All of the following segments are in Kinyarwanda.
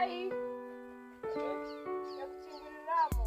Israel. Yakukinguriramu.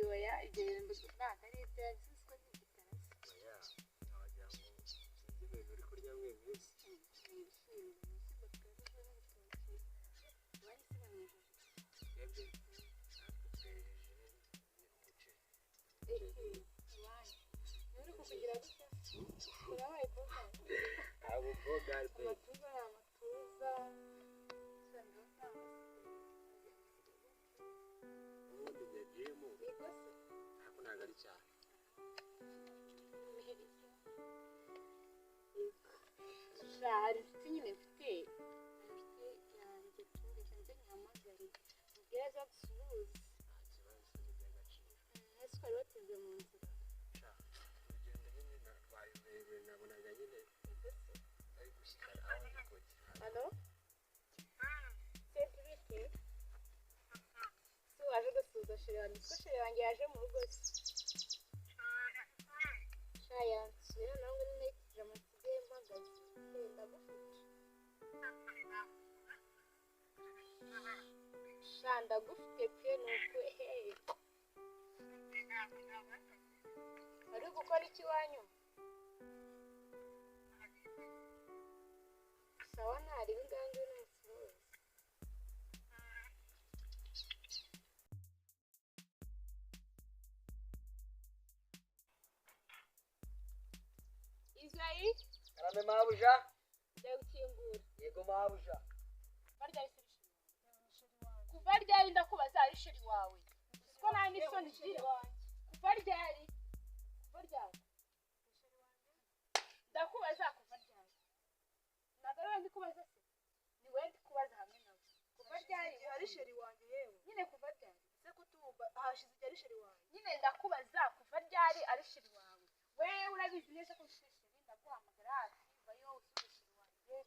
Waya igenda ntabwo ari ibyo yazizwe n'igitasi wagira ngo sinzi ibintu uri kurya mwese hari inshuti nyine mfite yanjye tumvikanye nyahamagare mubwira za dusuhuze ese wari wateze mu nzira urugendo nyine bayobewe nabonaga nyine ari gushyira aho ndi kujya halo senti bite se waje gusuhuza sheri wanjye ko sheri wanjye yaje mu rugo sha yansuye nawe nyine kije amasigaye mpagaze ndagufite pe nuko ari gukora iki wanyu sawa ntari ingange n'umusuhuza Israel karame mabuja ndagukingura yego mabuja barya kuva ryari ndakubaza ari sheri wawe ko nta n'isoni ziri kuva ryari ndakubaza kuva ryari ntabwo ari we ndi kubaza se ni we ndi kubaza hamwe nawe kuva ryari ari sheri wanjye yewe nyine kuva ryari se kutumva hashize igihe ari sheri wanjye nyine ndakubaza kuva ryari ari sheri wawe wewe urabizi neza ko mfite sheri ndaguhamagara hafi vayo usubire sheri wanjye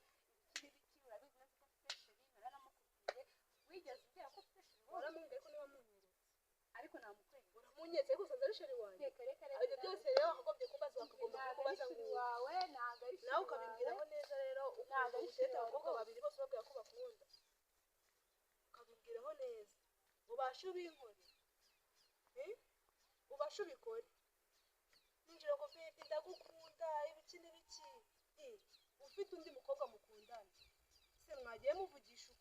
ibiki urabizi neza ko mfite sheri naranamukubwiye wigeze umbwira ko ufite sheri waramubwiye ko niba munyeretse ariko namukwezi uramunyeretse ariko usanze ari sheri wanjye reka ibyo byose rero wakagombye kubaza bakagomba kubaza ngo wawe ntabwo ari nawe ukabimbwiraho neza rero ukumva guteta abakobwa babiri bose babwira ko bakunda ukabimbwiraho neza ubashe ubinkore ubashe ubikore ninjira ngo baby ndagukunda ibiki n'ibiki ufite undi mukobwa mukundana se mwagiye muvugisha